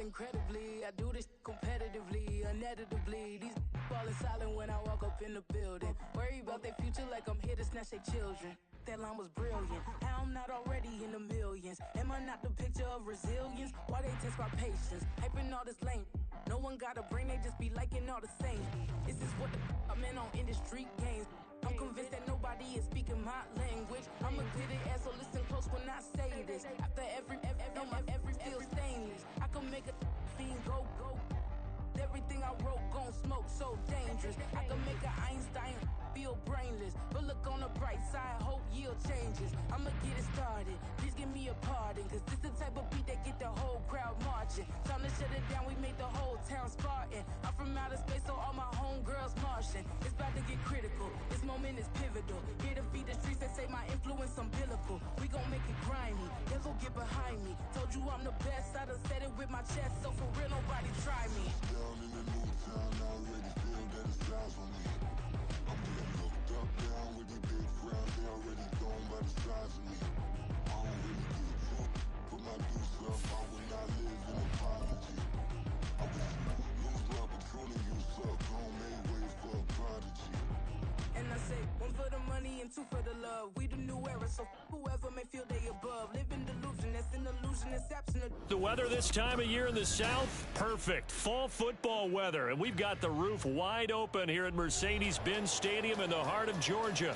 God incredibly. I do this competitively, uneditably. These falling silent when I walk up in the building. Worry about their future like I'm here to snatch their children. That line was brilliant. How I'm not already in the millions? Am I not the picture of resilience? Why they test my patience? Hyping all this lame. No one got a brain, they just be liking all the same. This is what the I'm in on industry games. I'm convinced that nobody is speaking my language. I'm a good ass, so listen close when I say this. After every feel stainless. I can make a fiend go. Everything I wrote gon' smoke, so dangerous. I can make an Einstein feel brainless. But look on the bright side, hope yield changes. I'ma get it started, please give me a pardon. Cause this the type of beat that get the whole crowd marching. Time to shut it down, we made the whole town Spartan. I'm from outer space, so all my homegirls Martian. It's about to get critical, this moment is pivotal. Here to feed the streets that say my influence umbilical. We gon' make it grimy, never get behind me. Told you I'm the best, I done said it with my chest. So for real, nobody try me. Down in the new town, I already feel that it's eyes on me. I'm getting looked up, down with these big crowds, they already gone by the size of me. I don't really give a fuck, put my due self out when I live in apology. I wish you lose the opportunity, you suck, don't make way for a prodigy. And I say, one for the money and two for the love. We the new era, so whoever may feel they above. Live in delusion, that's an illusion, that's absent. The weather this time of year in the South, perfect. Fall football weather, and we've got the roof wide open here at Mercedes-Benz Stadium in the heart of Georgia.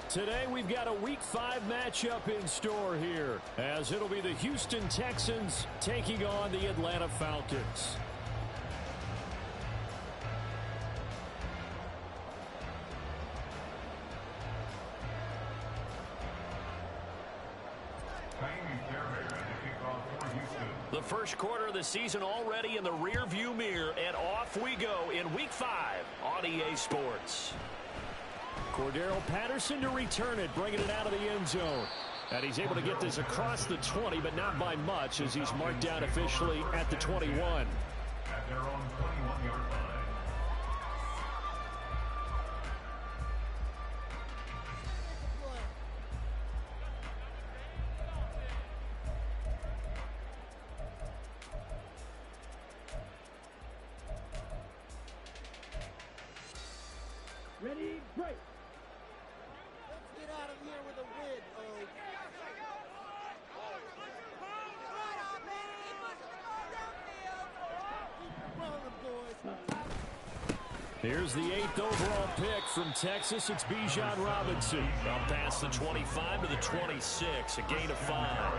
Today, we've got a Week 5 matchup in store here, as it'll be the Houston Texans taking on the Atlanta Falcons. The first quarter of the season already in the rear-view mirror, and off we go in Week 5 on EA Sports. Cordero Patterson to return it, bringing it out of the end zone. And he's able to get this across the 20, but not by much, as he's marked down officially at the 21. At their own 21-yard line. Ready, break. Let's get out of here with a win, Oak. Here's the 8th overall pick from Texas. It's Bijan Robinson. Up past the 25 to the 26, a gain of 5.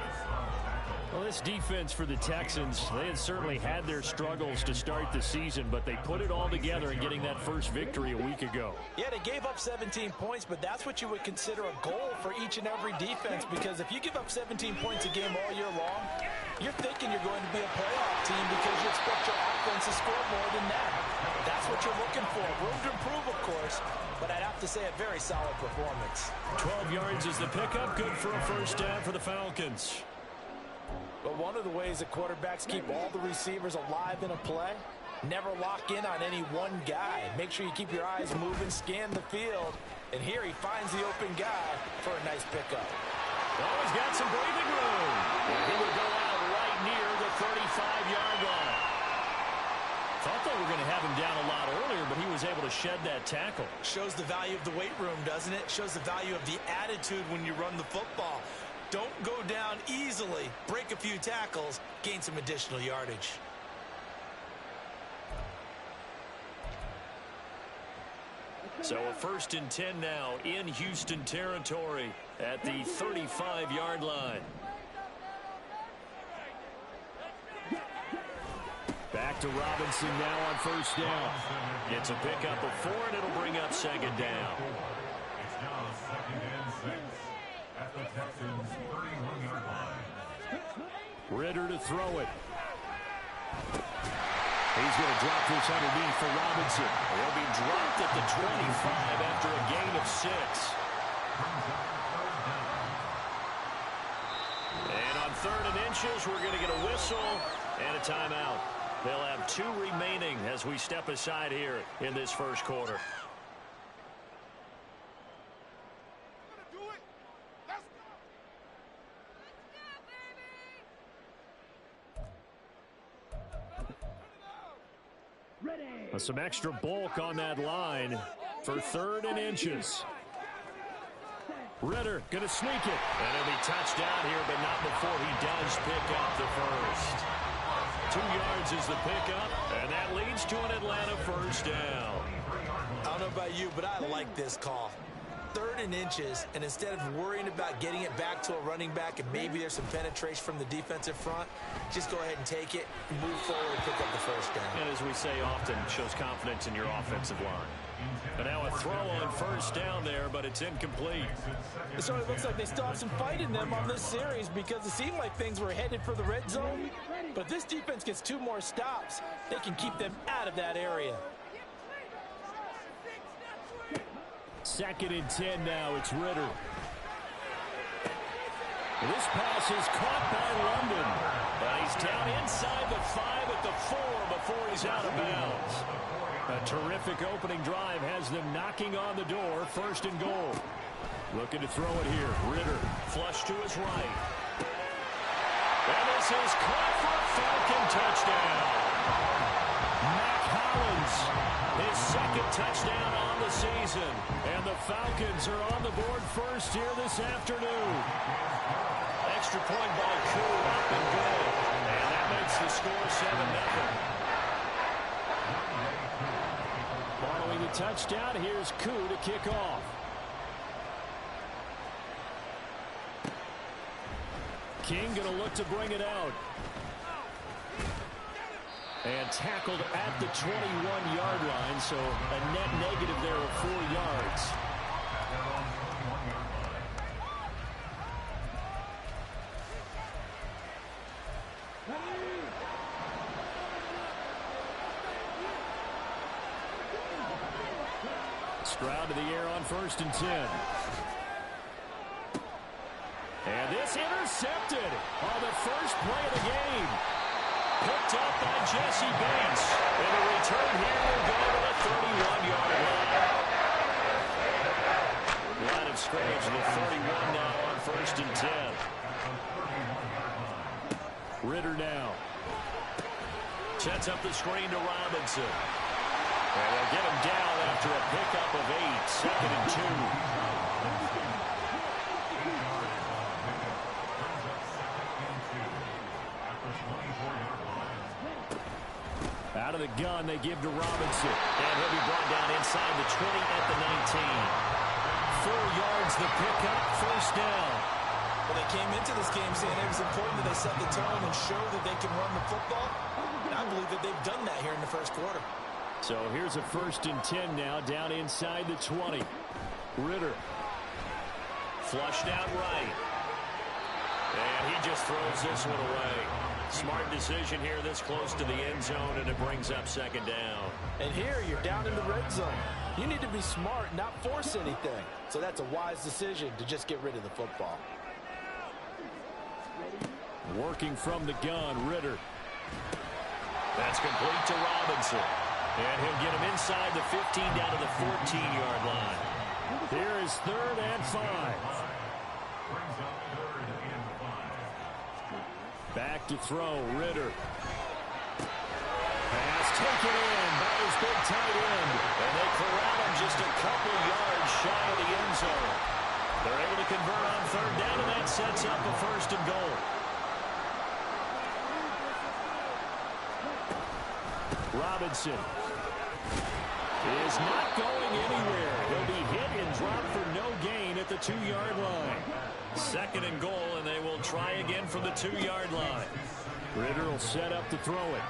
Well, this defense for the Texans, they had certainly had their struggles to start the season, but they put it all together in getting that first victory a week ago. Yeah, they gave up 17 points, but that's what you would consider a goal for each and every defense, because if you give up 17 points a game all year long, you're thinking you're going to be a playoff team because you expect your offense to score more than that. That's what you're looking for. Room to improve, of course, but I'd have to say a very solid performance. 12 yards is the pickup, good for a first down for the Falcons. But one of the ways that quarterbacks keep all the receivers alive in a play, never lock in on any one guy. Make sure you keep your eyes moving, scan the field, and here he finds the open guy for a nice pickup. Oh, he's got some breathing room. He would go out right near the 35-yard line. Thought they were going to have him down a lot earlier, but he was able to shed that tackle. Shows the value of the weight room, doesn't it? Shows the value of the attitude when you run the football. Don't go down easily. Break a few tackles, gain some additional yardage. So a 1st and 10 now in Houston territory at the 35-yard line. Back to Robinson now on first down. It's a pickup of 4, and it'll bring up 2nd down. It's now 2nd and 6 at the Texans' 31-yard line. Ritter to throw it. He's going to drop this underneath for Robinson. He'll be dropped at the 25 after a gain of 6. And on 3rd and inches, we're going to get a whistle and a timeout. They'll have 2 remaining as we step aside here in this first quarter. Some extra bulk on that line for 3rd and inches. Ritter going to sneak it. And he'll be touchdown here, but not before he does pick up the first. 2 yards is the pickup, and that leads to an Atlanta first down. I don't know about you, but I like this call. 3rd and inches, and instead of worrying about getting it back to a running back and maybe there's some penetration from the defensive front, just go ahead and take it, move forward, and pick up the first down. And as we say often, shows confidence in your offensive line. But now a throw on first down there, but it's incomplete. It sort of looks like they still have some fight in them on this series because it seemed like things were headed for the red zone. But if this defense gets 2 more stops, they can keep them out of that area. 2nd and 10 now. It's Ritter. This pass is caught by London. But he's down inside the 5 at the 4 before he's out of bounds. A terrific opening drive has them knocking on the door. 1st and goal. Looking to throw it here. Ritter flush to his right. And this is caught for a Falcon touchdown. Mac Hollins, his 2nd touchdown on the season. And the Falcons are on the board first here this afternoon. Extra point by Koo, up and good. And that makes the score 7-0. Following the touchdown, here's Koo to kick off. King going to look to bring it out. And tackled at the 21-yard line, so a net negative there of 4 yards. Stroud to the air on 1st and 10. And this intercepted on the first play of the game. Picked up by Jesse Bates. And the return here will go to the 31-yard line. Line of scrimmage to the 31 now on 1st and 10. Ritter now. Sets up the screen to Robinson. And they'll get him down after a pickup of 8. 2nd and 2. Out of the gun, they give to Robinson. And he'll be brought down inside the 20 at the 19. 4 yards the pickup, first down. Well, they came into this game saying it was important that they set the tone and show that they can run the football. And I believe that they've done that here in the first quarter. So here's a 1st and 10 now, down inside the 20. Ritter. Flushed out right. And he just throws this one away. Smart decision here this close to the end zone, and it brings up 2nd down. And here you're down in the red zone. You need to be smart, not force anything. So that's a wise decision to just get rid of the football. Working from the gun, Ritter. That's complete to Robinson. And he'll get him inside the 15 down to the 14-yard line. Here is 3rd and 5. Back to throw, Ritter. Pass taken in by his big tight end. And they corral him just a couple yards shy of the end zone. They're able to convert on 3rd down, and that sets up a 1st and goal. Robinson is not going anywhere. He'll be hit and dropped for no gain at the 2-yard line. 2nd and goal, and they will try again from the 2-yard line. Ritter will set up to throw it.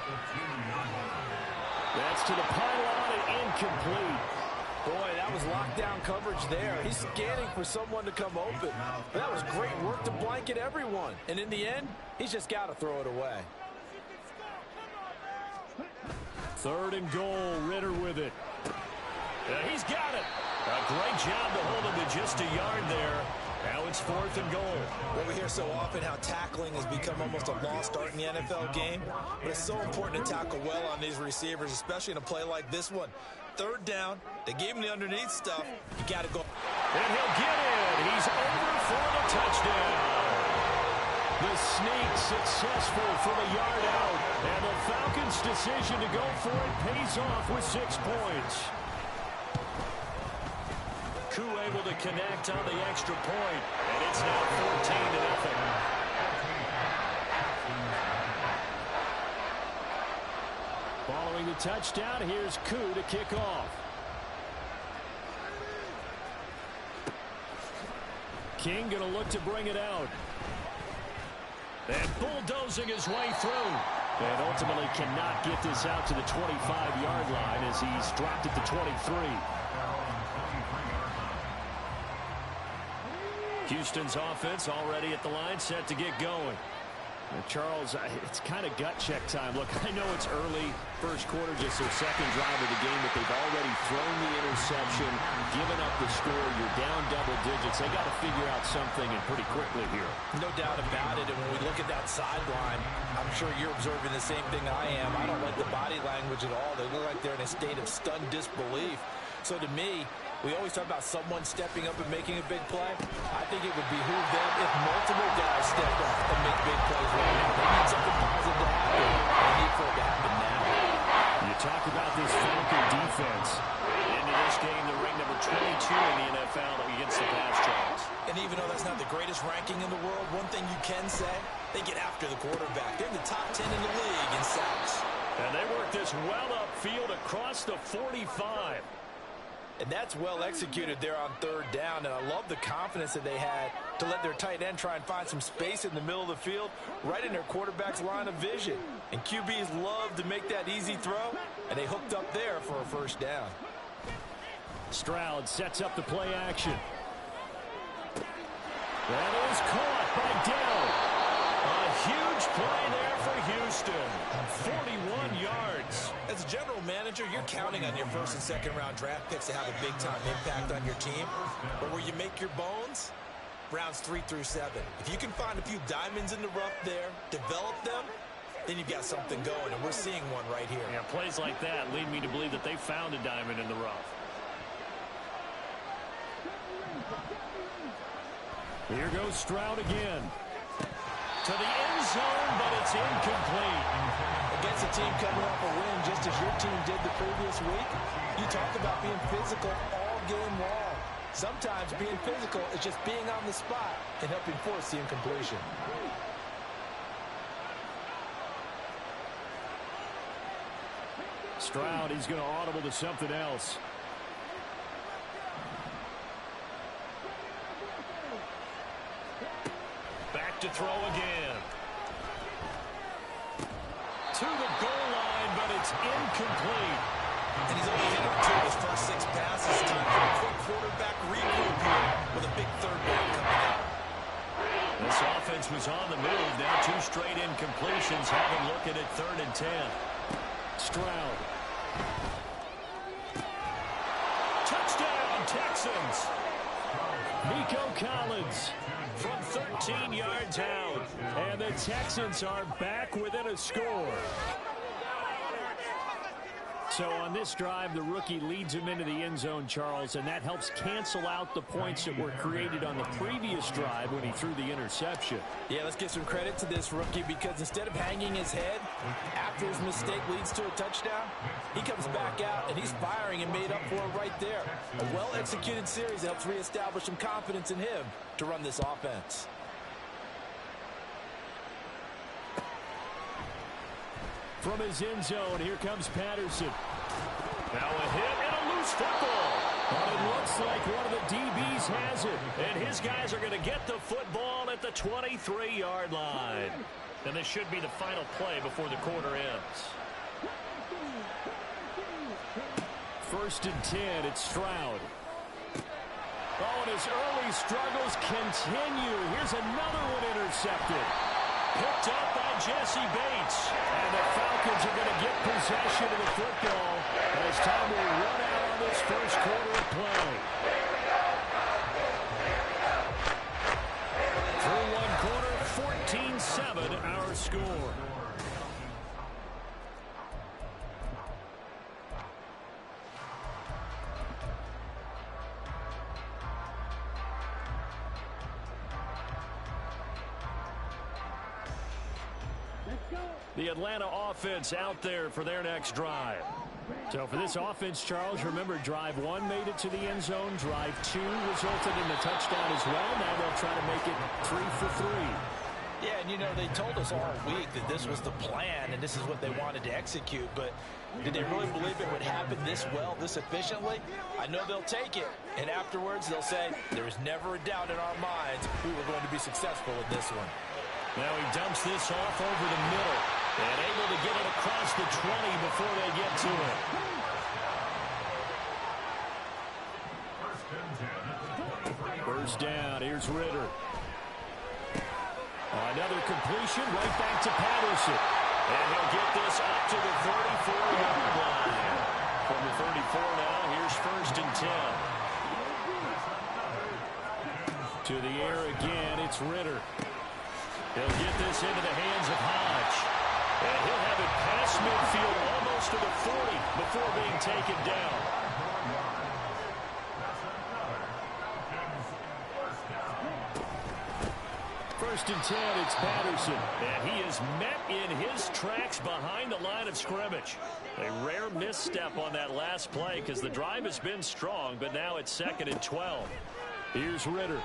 That's to the pylon and incomplete. Boy, that was lockdown coverage there. He's scanning for someone to come open. That was great work to blanket everyone. And in the end, he's just got to throw it away. 3rd and goal, Ritter with it. He's got it. A great job to hold him to just a yard there. Now it's 4th and goal. Well, we hear so often how tackling has become almost a lost art in the NFL game, but it's so important to tackle well on these receivers, especially in a play like this one. 3rd down, they gave him the underneath stuff. You got to go. And he'll get it. He's over for the touchdown. The sneak successful from a yard out. And the Falcons' decision to go for it pays off with 6 points. Koo able to connect on the extra point. And it's now 14-0. Following the touchdown, here's Koo to kick off. King going to look to bring it out. And bulldozing his way through. And ultimately cannot get this out to the 25-yard line as he's dropped it to 23. Houston's offense already at the line, set to get going. And Charles, it's kind of gut check time. Look, I know it's early, first quarter, just their second drive of the game, but they've already thrown the interception, given up the score. You're down double digits. They got to figure out something, and pretty quickly here. No doubt about it. And when we look at that sideline, I'm sure you're observing the same thing I am. I don't like the body language at all. They look like they're in a state of stunned disbelief. So to me, we always talk about someone stepping up and making a big play. I think it would behoove them if multiple guys step up and make big plays right now. They need something positive to happen. They need for it to happen now. You talk about this Falcon defense. Into this game, they're ranked number 22 in the NFL against the pass, Charles. And even though that's not the greatest ranking in the world, one thing you can say, they get after the quarterback. They're in the top 10 in the league in sacks. And they work this well upfield across the 45. And that's well executed there on third down. And I love the confidence that they had to let their tight end try and find some space in the middle of the field, right in their quarterback's line of vision. And QBs love to make that easy throw, and they hooked up there for a first down. Stroud sets up the play action. That is caught by Dell. A huge play there for Houston. 41 yards. As a general manager, you're counting on your first and second round draft picks to have a big-time impact on your team. But where you make your bones, rounds 3 through 7. If you can find a few diamonds in the rough there, develop them, then you've got something going, and we're seeing one right here. Yeah, plays like that lead me to believe that they found a diamond in the rough. Here goes Stroud again. To the end zone, but it's incomplete. Against a team coming off a win, just as your team did the previous week, you talk about being physical all game long. Sometimes being physical is just being on the spot and helping force the incompletion. Stroud, he's going to audible to something else. Back to throw again. To the goal line, but it's incomplete. And he's only hit 2 of his first 6 passes. Time for a quick quarterback regroup here with a big third down coming up. This offense was on the move. Now 2 straight incompletions. Have him looking at 3rd and 10. Stroud. Touchdown, Texans. Nico Collins from 13 yards out. And the Texans are back within a score. So on this drive, the rookie leads him into the end zone, Charles, and that helps cancel out the points that were created on the previous drive when he threw the interception. Yeah, let's give some credit to this rookie because instead of hanging his head after his mistake leads to a touchdown, he comes back out and he's firing and made up for it right there. A well-executed series helps reestablish some confidence in him to run this offense. From his end zone, here comes Patterson. Now a hit and a loose football. But it looks like one of the DBs has it. And his guys are going to get the football at the 23-yard line. And this should be the final play before the quarter ends. 1st and 10, it's Stroud. Oh, and his early struggles continue. Here's another one intercepted. Picked up by Jesse Bates. And the Falcons are going to get possession of the football as time will run out on this first quarter of play. Through one quarter, 14-7 our score. The Atlanta offense out there for their next drive. So for this offense, Charles, remember drive 1 made it to the end zone. Drive 2 resulted in a touchdown as well. Now they'll try to make it 3 for 3. Yeah, and you know, they told us all week that this was the plan and this is what they wanted to execute, but did they really believe it would happen this well, this efficiently? I know they'll take it, and afterwards they'll say, there was never a doubt in our minds we were going to be successful with this one. Now he dumps this off over the middle and able to get it across the 20 before they get to it. First down, here's Ritter. Another completion right back to Patterson. And he'll get this up to the 34-yard line. From the 34 now, here's 1st and 10. To the air again, it's Ritter. He'll get this into the hands of Hodge. And he'll have it past midfield almost to the 40 before being taken down. First and 10, it's Patterson. And he is met in his tracks behind the line of scrimmage. A rare misstep on that last play because the drive has been strong, but now it's 2nd and 12. Here's Ritter.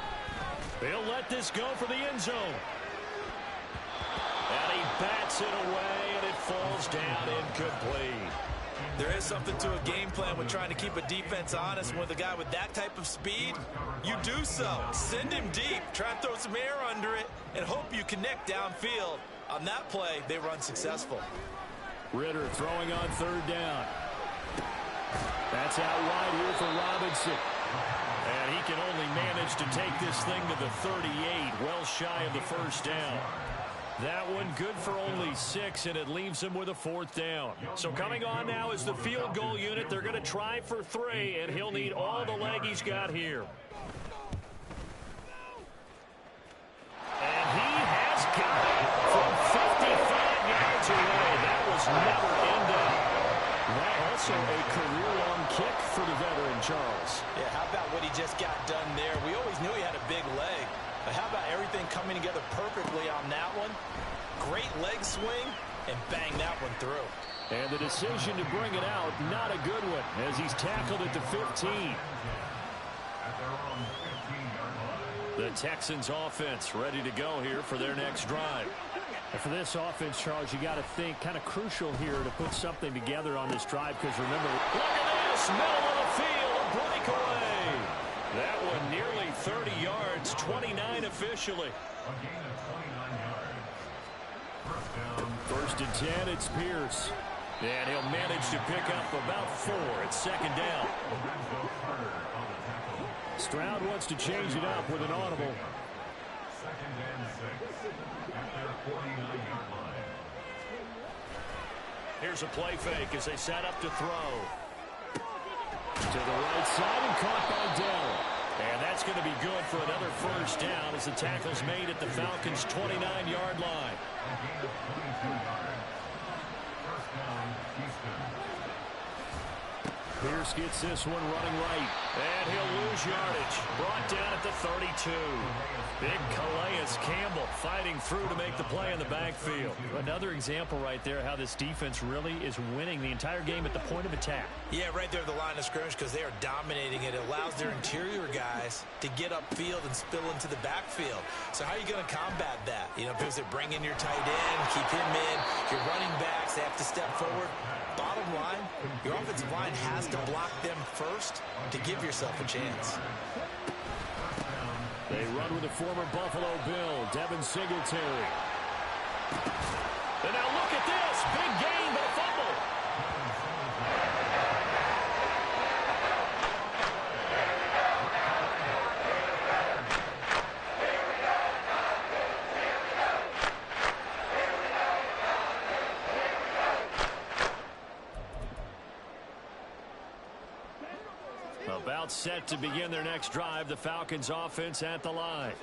He'll let this go for the end zone. And he bats it away, and it falls down incomplete. There is something to a game plan with trying to keep a defense honest. With a guy with that type of speed, you do so. Send him deep. Try and throw some air under it and hope you connect downfield. On that play, they run successful. Ritter throwing on 3rd down. That's out wide here for Robinson. And he can only manage to take this thing to the 38, well shy of the 1st down. That one good for only 6, and it leaves him with a 4th down. So coming on now is the field goal unit. They're going to try for 3, and he'll need all the leg he's got here. And he has got it from 55 yards away. That was never in doubt. That also a career-long kick for the veteran, Charles. Yeah, how about what he just got done there? We always knew he had a big leg. But how about everything coming together perfectly on that one? Great leg swing, and bang that one through. And the decision to bring it out, not a good one, as he's tackled at the 15. The Texans offense ready to go here for their next drive. And for this offense, Charles, you got to think kind of crucial here to put something together on this drive, because remember, look at this, middle of the field, a breakaway. That one nearly 30 yards, 29 officially. First and 10, it's Pierce. And he'll manage to pick up about 4 at 2nd down. Stroud wants to change it up with an audible. 2nd and 6 at their 49-yard line. Here's a play fake as they set up to throw. To the right side and caught by Dell. And that's going to be good for another 1st down as the tackle's made at the Falcons' 29-yard line. Pierce gets this one running right. And he'll lose yardage. Brought down at the 32. Big Calais Campbell fighting through to make the play in the backfield. Another example right there how this defense really is winning the entire game at the point of attack. Yeah, right there at the line of scrimmage because they are dominating it. It allows their interior guys to get upfield and spill into the backfield. So how are you going to combat that? You know, because they bring in your tight end, keep him in, your running backs, they have to step forward. Bottom line, your offensive line has to block them first to give yourself a chance. They run with the former Buffalo Bill, Devin Singletary. And now look at this. Big gain, but a fumble. About set to begin their next drive, the Falcons offense at the line.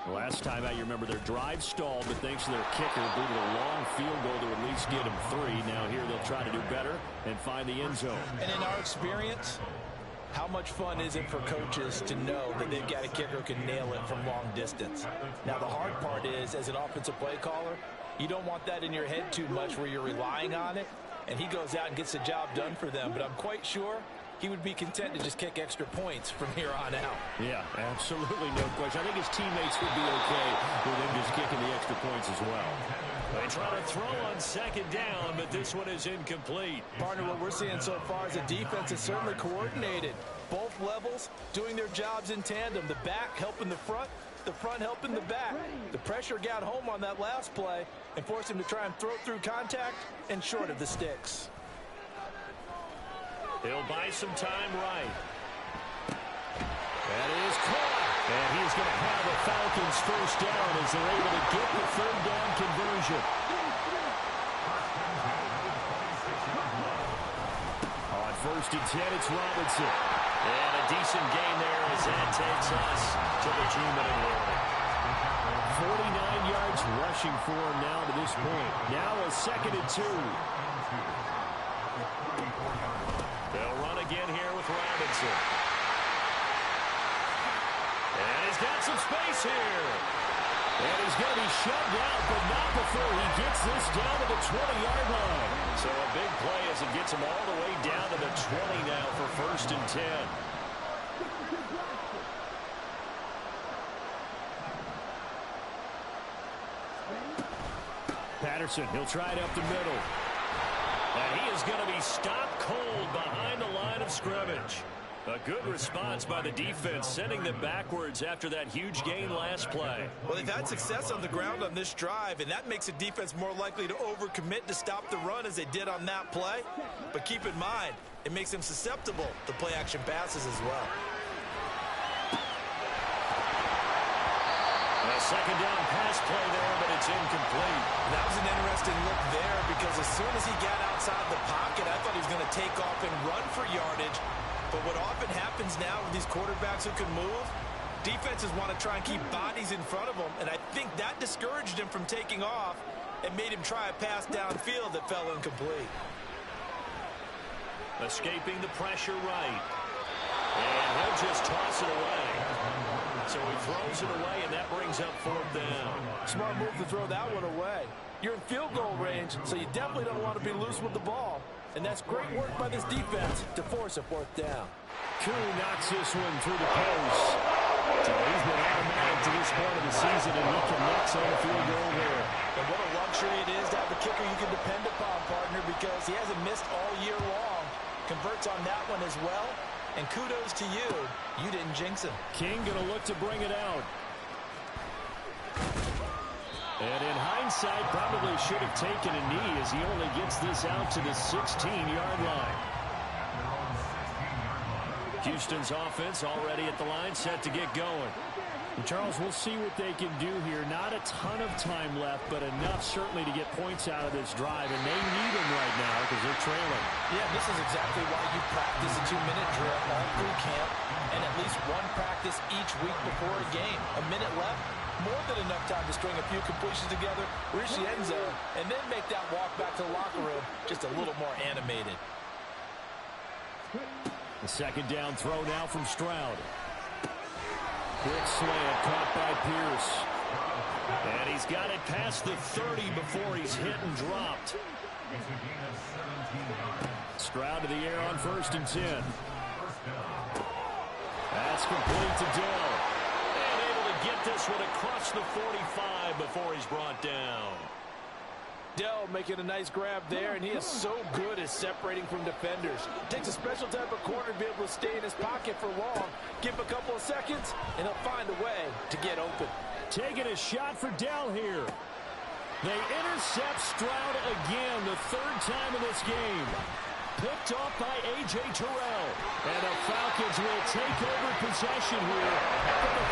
Last time out, you remember their drive stalled, but thanks to their kicker, blew to a long field goal to at least get them 3. Now here they'll try to do better and find the end zone. And in our experience, How much fun is it for coaches to know that they've got a kicker who can nail it from long distance? Now, the hard part is, as an offensive play caller, you don't want that in your head too much where you're relying on it, and he goes out and gets the job done for them. But I'm quite sure he would be content to just kick extra points from here on out. Yeah, absolutely no question. I think his teammates would be okay with him just kicking the extra points as well. They try to throw on second down, but this one is incomplete. Partner, what we're seeing so far is a defense that's certainly coordinated. Both levels doing their jobs in tandem. The back helping the front helping the back. The pressure got home on that last play and forced him to try and throw through contact and short of the sticks. He'll buy some time right. That is caught. And he's going to have a Falcons first down as they're able to get the third down conversion. On 1st and 10, it's Robinson. And a decent gain there as that takes us to the 2-minute warning. 49 yards rushing for him now to this point. Now a 2nd and 2. They'll run again here with Robinson. And he's got some space here. And he's going to be shoved out, but not before he gets this down to the 20-yard line. So a big play as it gets him all the way down to the 20 now for 1st and 10. Patterson, he'll try it up the middle. And he is going to be stopped cold behind the line of scrimmage. A good response by the defense, sending them backwards after that huge gain last play. Well, they've had success on the ground on this drive, and that makes a defense more likely to overcommit to stop the run as they did on that play. But keep in mind, it makes them susceptible to play-action passes as well. A second down pass play there, but it's incomplete. That was an interesting look there because as soon as he got outside the pocket, I thought he was going to take off and run for yardage. But what often happens now with these quarterbacks who can move, defenses want to try and keep bodies in front of them, and I think that discouraged him from taking off and made him try a pass downfield that fell incomplete. Escaping the pressure right. And he'll just toss it away. So he throws it away, and that brings up 4th down. Smart move to throw that one away. You're in field goal range, so you definitely don't want to be loose with the ball. And that's great work by this defense to force a 4th down. Koo knocks this one through the post. So he's been automatic to this point of the season, and he connects on the field goal there. And what a luxury it is to have a kicker you can depend upon, partner, because he hasn't missed all year long. Converts on that one as well. And kudos to you. You didn't jinx him. King going to look to bring it out. And in hindsight, probably should have taken a knee as he only gets this out to the 16-yard line. Houston's offense already at the line, set to get going. And Charles, we'll see what they can do here. Not a ton of time left, but enough certainly to get points out of this drive. And they need them right now because they're trailing. Yeah, this is exactly why you practice a 2-minute drill all through camp and at least one practice each week before a game. A minute left, more than enough time to string a few completions together, reach the end zone, and then make that walk back to the locker room just a little more animated. The second down throw now from Stroud. Quick slant caught by Pierce. And he's got it past the 30 before he's hit and dropped. Stroud to the air on 1st and 10. That's complete to Dell. And able to get this one across the 45 before he's brought down. Dell making a nice grab there, and he is so good at separating from defenders. Takes a special type of corner to be able to stay in his pocket for long. Give him a couple of seconds, and he'll find a way to get open. Taking a shot for Dell here. They intercept Stroud again, the 3rd time in this game. Picked off by A.J. Terrell. And the Falcons will take over possession here at the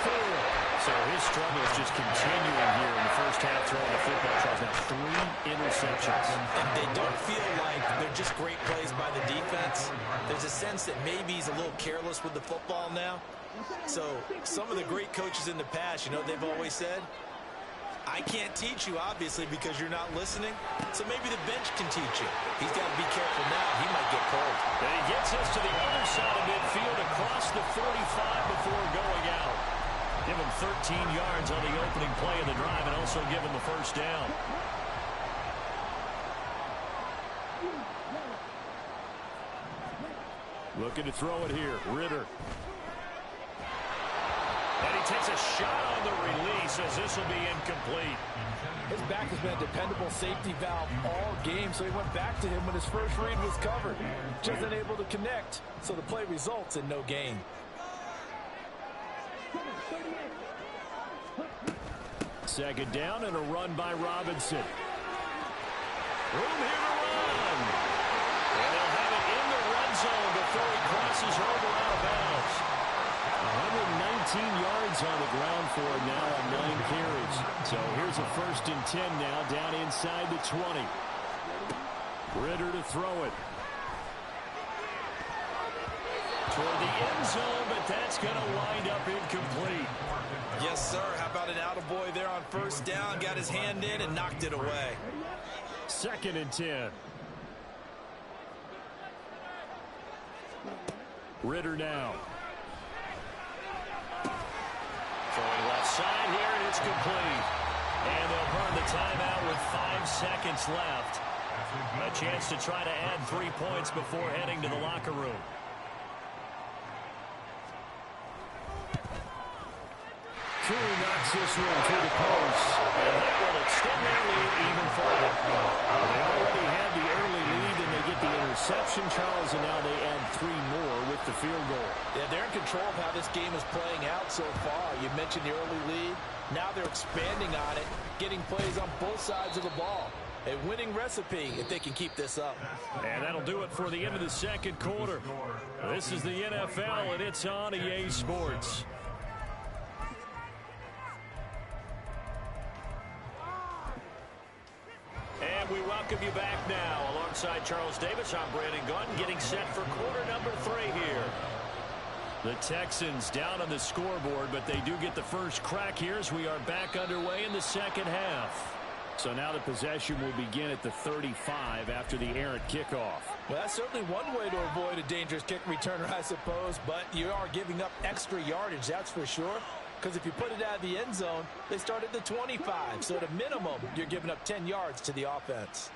44. So his struggle is just continuing here in the first half throwing the football. Charles had 3 interceptions. And they don't feel like they're just great plays by the defense. There's a sense that maybe he's a little careless with the football now. So some of the great coaches in the past, you know, they've always said, I can't teach you, obviously, because you're not listening. So maybe the bench can teach you. He's got to be careful now. He might get cold. And he gets us to the other side of midfield across the 45 before going out. Give him 13 yards on the opening play of the drive and also give him the first down. Looking to throw it here. Ritter. And he takes a shot on the release as this will be incomplete. His back has been a dependable safety valve all game, so he went back to him when his first read was covered. Just unable to connect, so the play results in no gain. Second down and a run by Robinson. Room here to run. And they'll have it in the red zone before he crosses over out of bounds. 119 yards on the ground for him now on 9 carries. So here's a 1st and 10 now down inside the 20. Ritter to throw it. Toward the end zone, but that's going to wind up incomplete. Yes, sir. How about an attaboy there on 1st down? Got his hand in and knocked it away. 2nd and 10. Ritter now. Throwing left side here, and it's complete. And they'll burn the timeout with 5 seconds left. A chance to try to add 3 points before heading to the locker room. Curry knocks this one through the post. And that will extend their lead even further. They already had the early lead, and they get the interception, Charles, and now they add 3 more with the field goal. Yeah, they're in control of how this game is playing out so far. You mentioned the early lead. Now they're expanding on it, getting plays on both sides of the ball. A winning recipe if they can keep this up. And that'll do it for the end of the second quarter. This is the NFL, and it's on EA Sports. And we welcome you back now. Alongside Charles Davis, I'm Brandon Gunn, getting set for quarter number 3 here. The Texans down on the scoreboard, but they do get the first crack here as we are back underway in the second half. So now the possession will begin at the 35 after the errant kickoff. Well, that's certainly one way to avoid a dangerous kick returner, I suppose, but you are giving up extra yardage, that's for sure. Because if you put it out of the end zone, they start at the 25. So at a minimum, you're giving up 10 yards to the offense.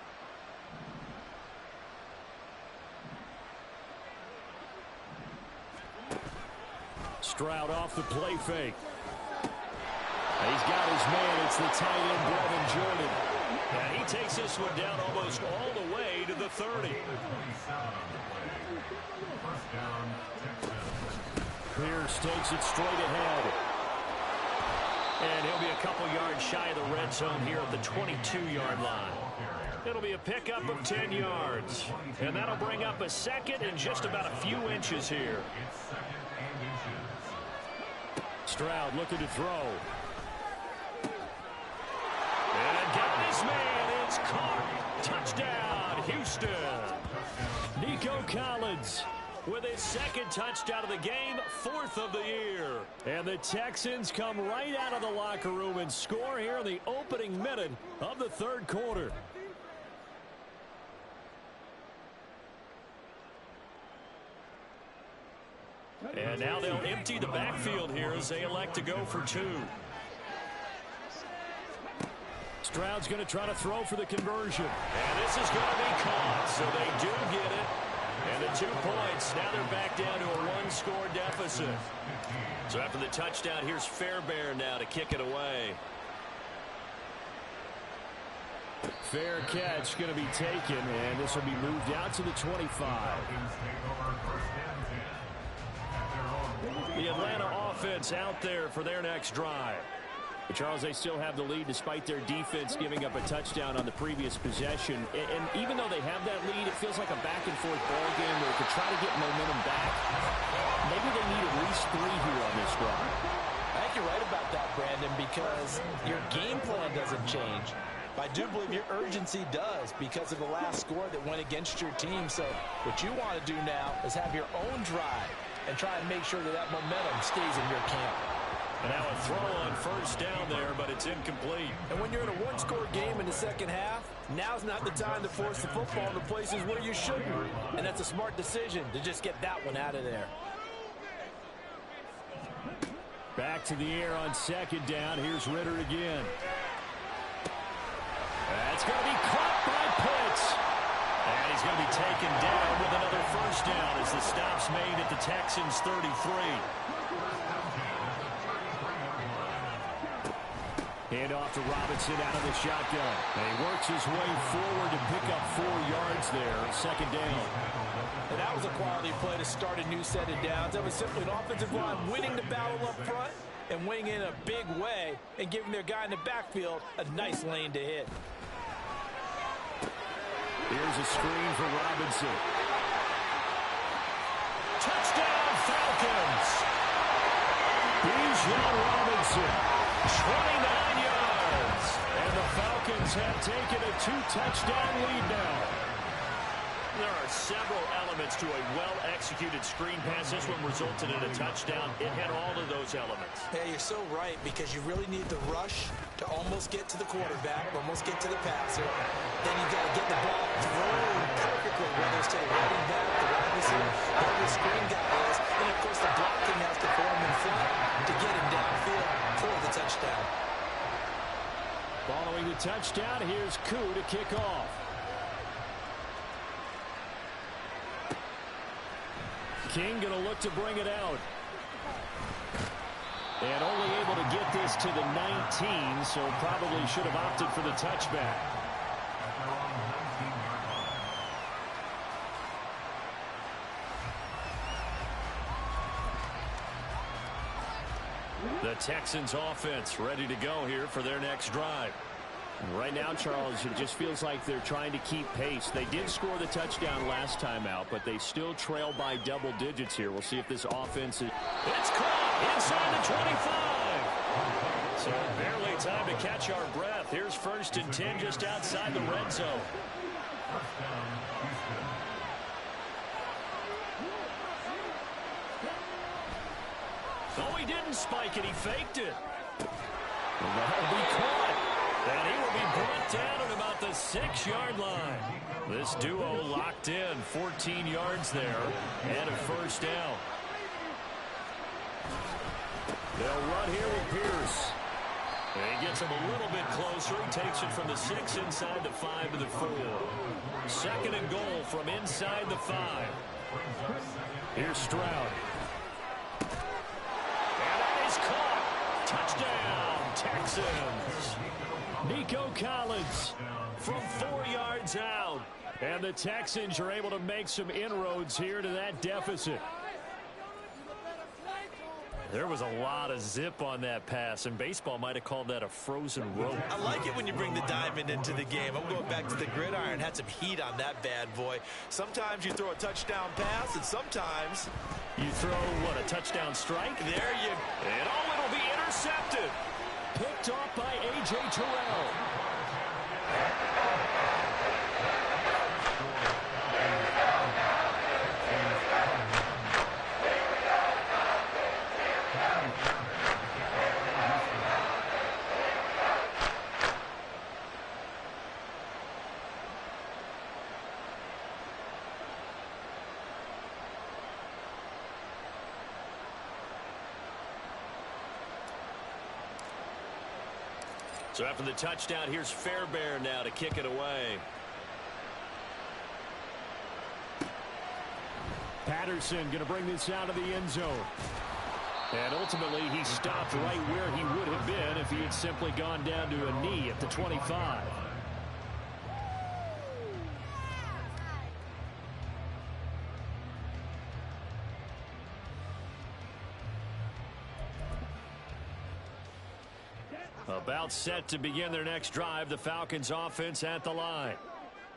Stroud off the play fake. He's got his man. It's the tight end, Brevin Jordan. And he takes this one down almost all the way to the 30. Pierce takes it straight ahead. And he'll be a couple yards shy of the red zone here at the 22-yard line. It'll be a pickup of 10 yards. And that'll bring up a 2nd and just about a few inches here. Stroud looking to throw. And got his man. It's caught. Touchdown, Houston. Nico Collins with his 2nd touchdown of the game, 4th of the year. And the Texans come right out of the locker room and score here in the opening minute of the 3rd quarter. And now they'll empty the backfield here as they elect to go for 2. Stroud's going to try to throw for the conversion. And this is going to be caught, so they do get it. And the 2 points, now they're back down to a 1-score deficit. So after the touchdown, here's Fairbairn now to kick it away. Fair catch going to be taken, and this will be moved out to the 25. The Atlanta offense out there for their next drive. But Charles, they still have the lead despite their defense giving up a touchdown on the previous possession. And even though they have that lead, it feels like a back-and-forth ball game where to try to get momentum back, maybe they need at least 3 here on this drive. I think you're right about that, Brandon, because your game plan doesn't change. I do believe your urgency does because of the last score that went against your team. So what you want to do now is have your own drive and try and make sure that that momentum stays in your camp. And now a throw on first down there, but it's incomplete. And when you're in a one-score game in the second half, now's not the time to force the football into places where you shouldn't. And that's a smart decision to just get that one out of there. Back to the air on second down. Here's Ritter again. That's going to be caught by Pitts. And he's going to be taken down with another first down as the stop's made at the Texans' 33. Hand off to Robinson out of the shotgun. And he works his way forward to pick up 4 yards there. Second down. And that was a quality play to start a new set of downs. That was simply an offensive line winning the battle up front and winning in a big way and giving their guy in the backfield a nice lane to hit. Here's a screen for Robinson. Touchdown, Falcons! Bijan Robinson, 29 yards. And the Falcons have taken a 2-touchdown lead now. There are several elements to a well-executed screen pass. This one resulted in a touchdown. It had all of those elements. Yeah, you're so right, because you really need the rush to almost get to the quarterback, almost get to the passer. Then you've got to get the ball thrown perfectly, whether it's to the running back, the wide receiver, whoever the screen guy is. And, of course, the blocking has to form in front to get him downfield for the touchdown. Following the touchdown, here's Koo to kick off. King going to look to bring it out. And only able to get this to the 19, so probably should have opted for the touchback. The Texans offense ready to go here for their next drive. And right now, Charles, it just feels like they're trying to keep pace. They did score the touchdown last time out, but they still trail by double digits here. We'll see if this offense is... It's caught inside the 25. So barely time to catch our breath. Here's 1st and 10 just outside the red zone. Oh, he didn't spike it. He faked it. And that'll be caught. And he will be brought down at about the 6-yard line. This duo locked in, 14 yards there, and a first down. They'll run here with Pierce. And he gets him a little bit closer. He takes it from the 6 inside the 5 to the 4. 2nd and goal from inside the 5. Here's Stroud. And that is caught. Touchdown, Texans. Nico Collins from 4 yards out. And the Texans are able to make some inroads here to that deficit. There was a lot of zip on that pass, and baseball might have called that a frozen rope. I like it when you bring the diamond into the game. I'm going back to the gridiron. Had some heat on that bad boy. Sometimes you throw a touchdown pass, and sometimes you throw, what, a touchdown strike? There you go. And oh, it'll be intercepted. Picked off by A.J. Terrell. So after the touchdown, here's Fairbairn now to kick it away. Patterson going to bring this out of the end zone. And ultimately, he stopped right where he would have been if he had simply gone down to a knee at the 25. About set to begin their next drive, the Falcons offense at the line.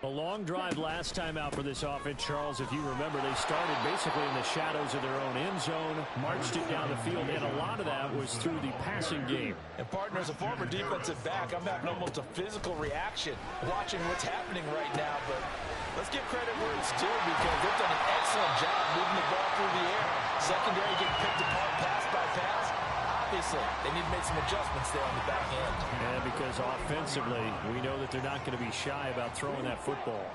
A long drive last time out for this offense, Charles. If you remember, they started basically in the shadows of their own end zone, marched it down the field, and a lot of that was through the passing game. And, partner, as a former defensive back, I'm having almost a physical reaction watching what's happening right now. But let's give credit where it's due, because they've done an excellent job moving the ball through the air. Secondary getting picked apart pass by pass. obviously, they need to make some adjustments there on the back end. And because offensively, we know that they're not going to be shy about throwing that football.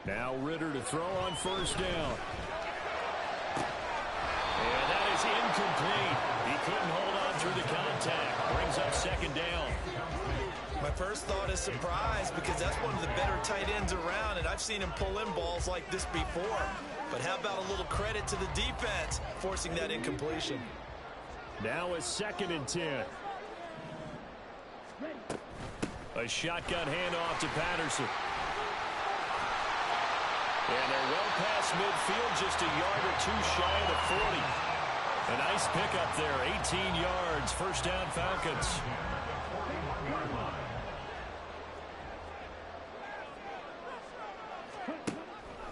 Now Ritter to throw on first down. And that is incomplete. He couldn't hold on through the contact. Brings up second down. My first thought is surprise because that's one of the better tight ends around, and I've seen him pull in balls like this before. But how about a little credit to the defense forcing that incompletion? Now a 2nd and 10. A shotgun handoff to Patterson. And they're well past midfield, just a yard or two shy of the 40. A nice pickup there, 18 yards, first down Falcons.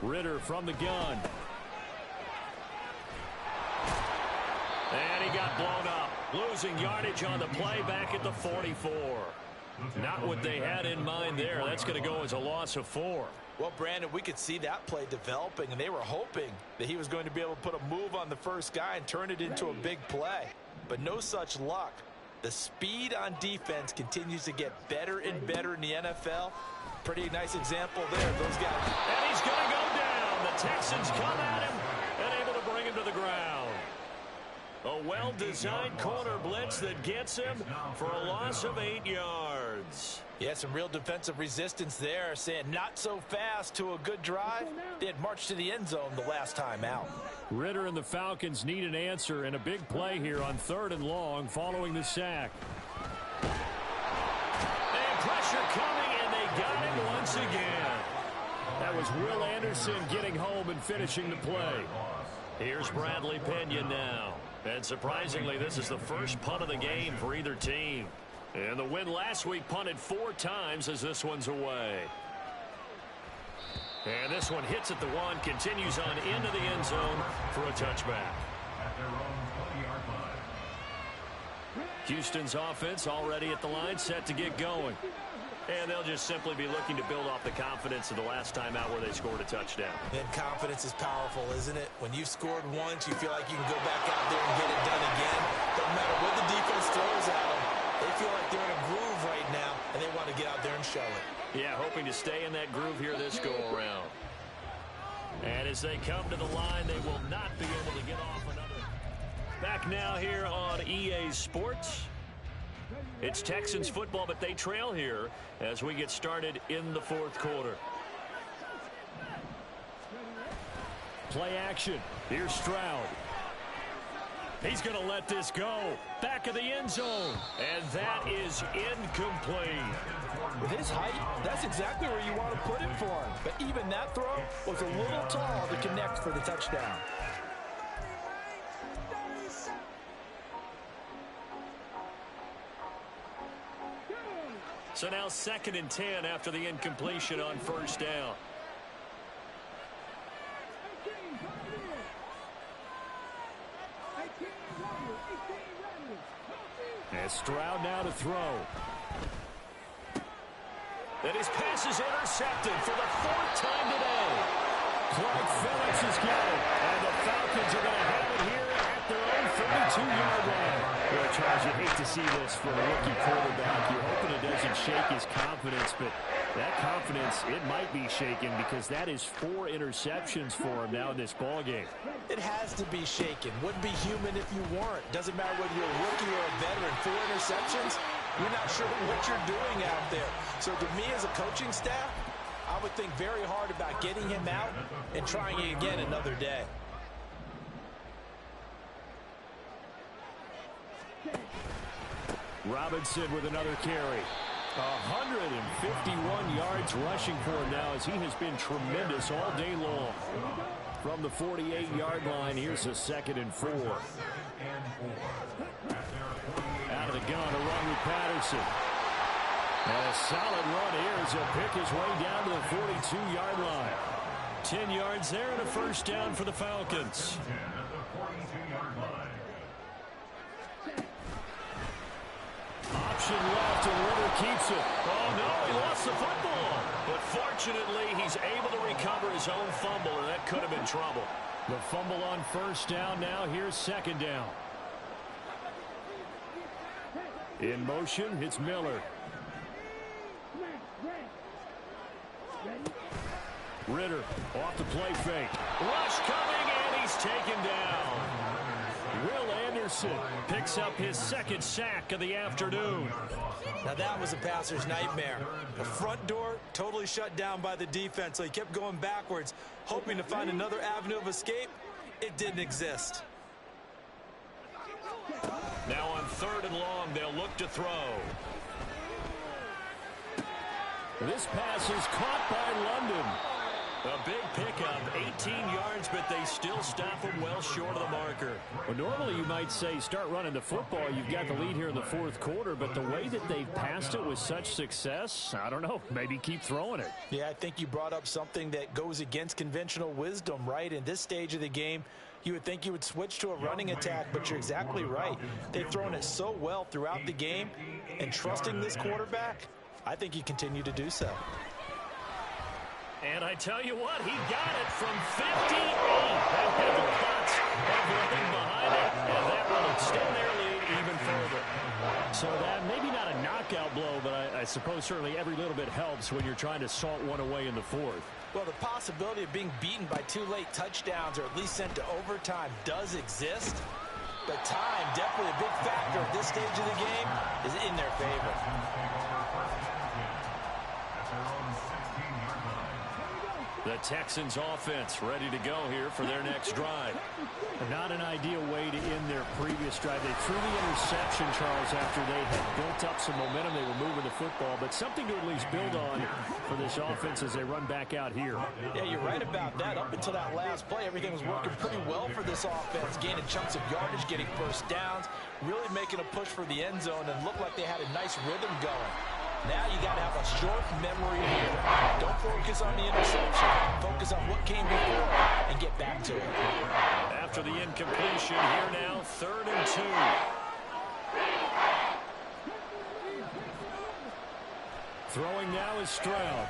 Ritter from the gun. And he got blown up. Losing yardage on the play back at the 44. Not what they had in mind there. That's going to go as a loss of 4. Well, Brandon, we could see that play developing, and they were hoping that he was going to be able to put a move on the first guy and turn it into a big play. But no such luck. The speed on defense continues to get better and better in the NFL. Pretty nice example there, those guys. And he's going to go down. The Texans come at him and able to bring him to the ground. A well-designed corner blitz that gets him for a loss of 8 yards. Yeah, some real defensive resistance there, saying not so fast to a good drive. They had marched to the end zone the last time out. Ritter and the Falcons need an answer and a big play here on 3rd and long following the sack. And pressure coming, and they got him once again. That was Will Anderson getting home and finishing the play. Here's Bradley Pena now. And surprisingly, this is the first punt of the game for either team. And the win last week punted 4 times as this one's away. And this one hits at the 1, continues on into the end zone for a touchback. Houston's offense already at the line, set to get going. And they'll just simply be looking to build off the confidence of the last time out where they scored a touchdown. And confidence is powerful, isn't it? When you've scored once, you feel like you can go back out there and get it done again. Doesn't matter what the defense throws at them. They feel like they're in a groove right now, and they want to get out there and show it. Yeah, hoping to stay in that groove here this go-around. And as they come to the line, they will not be able to get off another. Back now here on EA Sports. It's Texans football, but they trail here as we get started in the 4th quarter. Play action. Here's Stroud. He's going to let this go. Back of the end zone. And that is incomplete. With his height, that's exactly where you want to put it for him. But even that throw was a little tall to connect for the touchdown. So now 2nd and 10 after the incompletion on first down. And Stroud now to throw. And his pass is intercepted for the 4th time today. Clark Phillips has got it. And the Falcons are going to have it here at their own 32-yard line. Well, Charles, you hate to see this for a rookie quarterback. You're hoping it doesn't shake his confidence, but that confidence, it might be shaken because that is 4 interceptions for him now in this ballgame. It has to be shaken. Wouldn't be human if you weren't. Doesn't matter whether you're a rookie or a veteran. 4 interceptions, you're not sure what you're doing out there. So to me as a coaching staff, I would think very hard about getting him out and trying it again another day. Robinson with another carry. 151 yards rushing for him now as he has been tremendous all day long. From the 48-yard line, here's a 2nd and 4. Out of the gun, a run with Patterson. And a solid run here as he'll pick his way down to the 42-yard line. 10 yards there and a first down for the Falcons. Option left, and Ritter keeps it. Oh, no, he lost the football. But far Fortunately, he's able to recover his own fumble, and that could have been trouble. The fumble on first down. Now here's second down. In motion, it's Miller. Ritter off the play fake. Rush coming, and he's taken down. Will Anderson picks up his second sack of the afternoon. Now that was a passer's nightmare. The front door totally shut down by the defense, so he kept going backwards, hoping to find another avenue of escape. It didn't exist. Now on 3rd and long, they'll look to throw. This pass is caught by London. A big pickup, 18 yards, but they still stop him well short of the marker. Well, normally you might say start running the football. You've got the lead here in the 4th quarter, but the way that they've passed it with such success, I don't know, maybe keep throwing it. Yeah, I think you brought up something that goes against conventional wisdom, right? In this stage of the game, you would think you would switch to a running attack, but you're exactly right. They've thrown it so well throughout the game, and trusting this quarterback, I think you continue to do so. And I tell you what, he got it from 58. That had the guts of running behind it, and that will extend their lead even further. So that maybe not a knockout blow, but I suppose certainly every little bit helps when you're trying to salt one away in the 4th. Well, the possibility of being beaten by 2 late touchdowns or at least sent to overtime does exist. But time, definitely a big factor at this stage of the game, is in their favor. The Texans offense ready to go here for their next drive. Not an ideal way to end their previous drive. They threw the interception, Charles, after they had built up some momentum. They were moving the football, but something to at least build on for this offense as they run back out here. Yeah, you're right about that. Up until that last play, everything was working pretty well for this offense, gaining chunks of yardage, getting first downs, really making a push for the end zone, and looked like they had a nice rhythm going. Now you got to have a short memory here. Don't focus on the interception. Focus on what came before and get back to it. After the incompletion, here now, 3rd and 2. Throwing now is Stroud.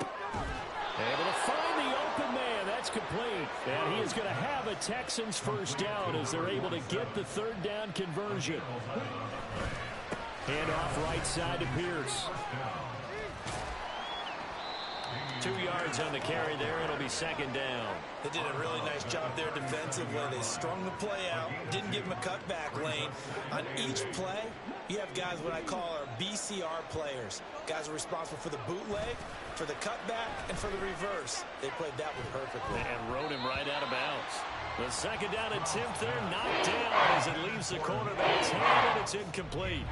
Able to find the open man. That's complete. And he is going to have a Texans first down as they're able to get the 3rd down conversion. Hand off right side to Pierce. 2 yards on the carry there. It'll be 2nd down. They did a really nice job there defensively. They strung the play out, didn't give him a cutback lane. On each play, you have guys what I call our BCR players. Guys are responsible for the bootleg, for the cutback, and for the reverse. They played that one perfectly. And rode him right out of bounds. The 2nd down attempt there, knocked down as it leaves the quarterback's hand, and it's incomplete.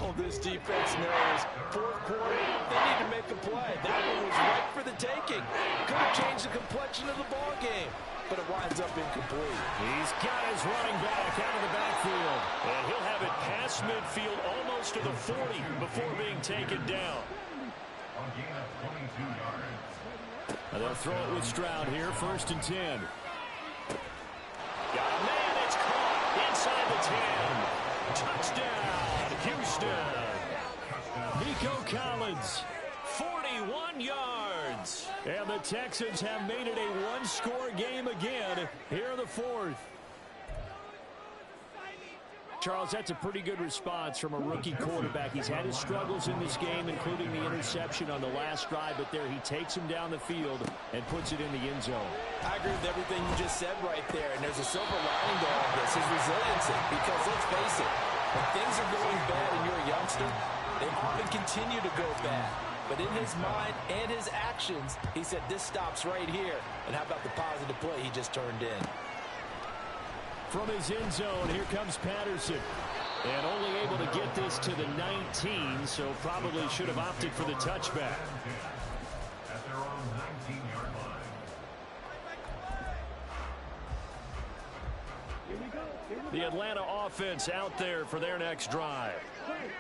Oh, this defense knows. 4th quarter, they need to make a play. That one was right for the taking. Could have changed the complexion of the ball game, but it winds up incomplete. He's got his running back out of the backfield. And he'll have it past midfield almost to the 40 before being taken down. And they'll throw it with Stroud here, 1st and 10. Got a man, it's caught inside the 10. Touchdown, Houston. Nico Collins. 41 yards. And the Texans have made it a one-score game again here in the 4th. Charles, that's a pretty good response from a rookie quarterback. He's had his struggles in this game, including the interception on the last drive, but there he takes him down the field and puts it in the end zone. I agree with everything you just said right there, and there's a silver lining to all of this, his resiliency, because let's face it, when things are going bad and you're a youngster, they often continue to go bad. But in his mind and his actions, he said, this stops right here. And how about the positive play he just turned in? From his end zone, here comes Patterson. And only able to get this to the 19, so probably should have opted for the touchback. At their own 19-yard line. The Atlanta offense out there for their next drive.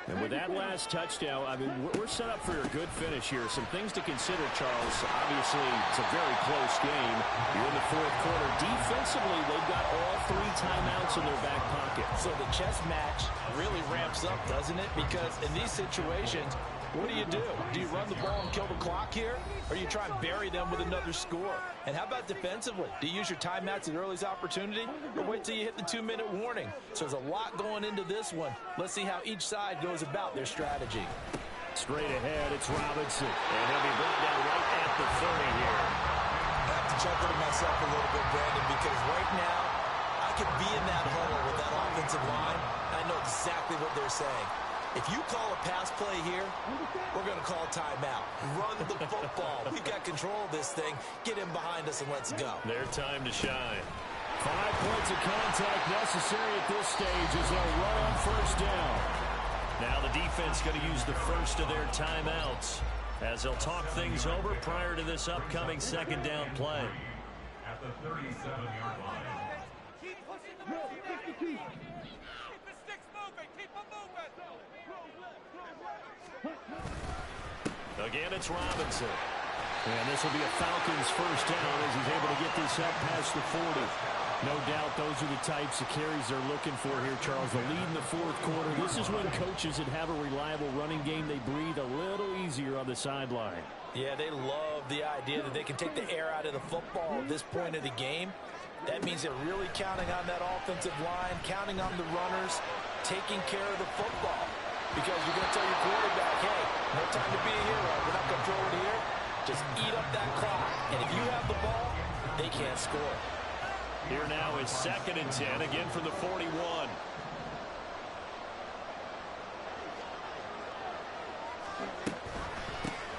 And with that last touchdown, I mean, we're set up for a good finish here. Some things to consider, Charles. Obviously, it's a very close game. You're in the 4th quarter. Defensively, they've got all 3 timeouts in their back pocket. So the chess match really ramps up, doesn't it? Because in these situations, What do? Do you run the ball and kill the clock here? Or you try and bury them with another score? And how about defensively? Do you use your timeouts at earliest opportunity? Or wait till you hit the 2-minute warning? So there's a lot going into this one. Let's see how each side goes about their strategy. Straight ahead, it's Robinson. And he'll be brought down right at the 30 here. I have to chuckle to myself a little bit, Brandon, because right now I could be in that huddle with that offensive line. I know exactly what they're saying. If you call a pass play here, we're going to call timeout. Run the football. We've got control of this thing. Get him behind us and let's go. Their time to shine. 5 points of contact necessary at this stage as they'll run on first down. Now the defense going to use the first of their timeouts as they'll talk things over prior to this upcoming second down play. At the 37-yard line. Keep pushing the ball. 52. Keep the sticks moving. Keep them moving. Again, it's Robinson. And this will be a Falcons first down as he's able to get this up past the 40. No doubt those are the types of carries they're looking for here, Charles. The lead in the fourth quarter. This is when coaches that have a reliable running game, they breathe a little easier on the sideline. Yeah, they love the idea that they can take the air out of the football at this point of the game. That means they're really counting on that offensive line, counting on the runners, taking care of the football. Because you're going to tell your quarterback, hey, no time to be a hero. We're not going to throw it here. Just eat up that clock. And if you have the ball, they can't score. Here now is 2nd and 10, again from the 41.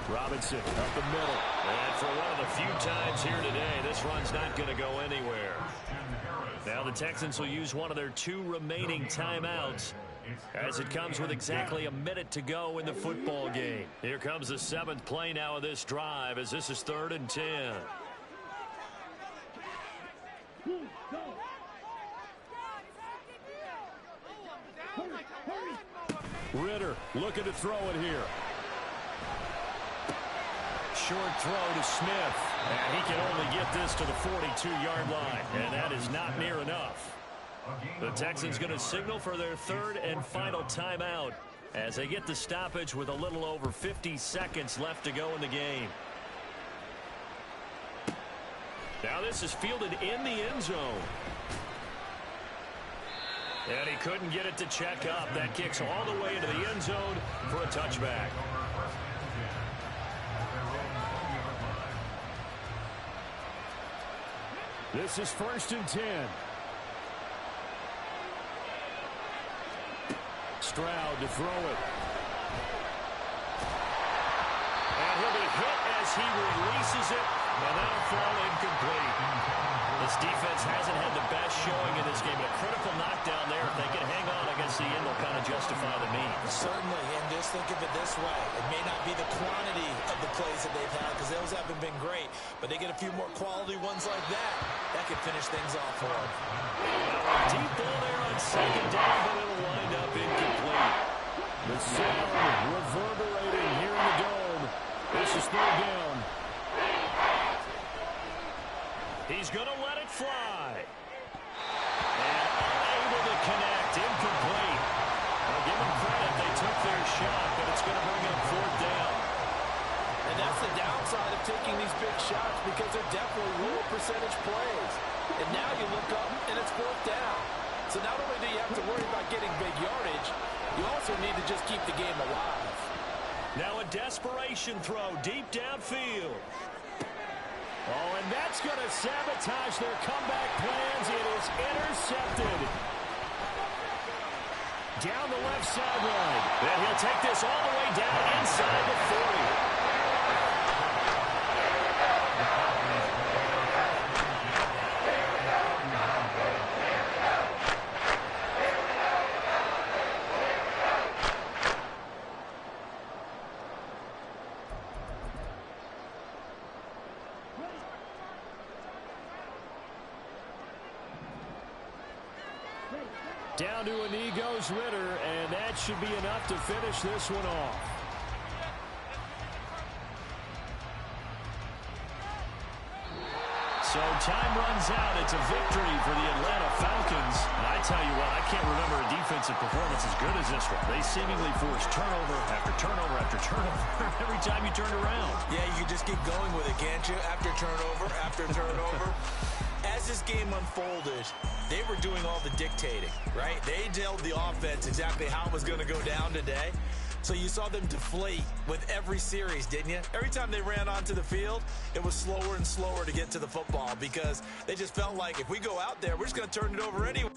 Robinson up the middle. And for one of the few times here today, this run's not going to go anywhere. Now the Texans will use one of their 2 remaining timeouts as it comes with exactly a minute to go in the football game. Here comes the 7th play now of this drive as this is 3rd and 10. Ritter looking to throw it here. Short throw to Smith. And he can only get this to the 42-yard line. And that is not near enough. The Texans going to signal for their 3rd and final timeout as they get the stoppage with a little over 50 seconds left to go in the game. Now this is fielded in the end zone. And he couldn't get it to check up. That kicks all the way into the end zone for a touchback. This is 1st and 10. Stroud to throw it. And he'll be hit as he releases it, and that'll fall incomplete. This defense hasn't had the best showing in this game. A critical knockdown there. If they can hang on against the end, they'll kind of justify the means. Certainly, and just think of it this way. It may not be the quantity of the plays that they've had because those haven't been great, but they get a few more quality ones like that. That could finish things off for them. Deep ball there on 2nd down, but it'll wind up incomplete. The sound reverberating here in the dome. This is 3rd down. He's going to let it fly. And unable to connect. Incomplete. I'll give them credit. They took their shot, but it's going to bring up 4th down. And that's the downside of taking these big shots because they're definitely low percentage plays. And now you look up, and it's 4th down. So not only do you have to worry about getting big yardage, you also need to just keep the game alive. Now a desperation throw deep downfield. Oh, and that's going to sabotage their comeback plans. It is intercepted. Down the left sideline. And he'll take this all the way down inside the 40. Down to a knee goes Ritter, and that should be enough to finish this one off. So time runs out. It's a victory for the Atlanta Falcons. I tell you what, I can't remember a defensive performance as good as this one. They seemingly forced turnover after turnover after turnover every time you turned around. Yeah, you can just keep going with it, can't you? After turnover, after turnover. As this game unfolded, they were doing all the dictating, right? They told the offense exactly how it was going to go down today. So you saw them deflate with every series, didn't you? Every time they ran onto the field, it was slower and slower to get to the football because they just felt like if we go out there, we're just going to turn it over anyway.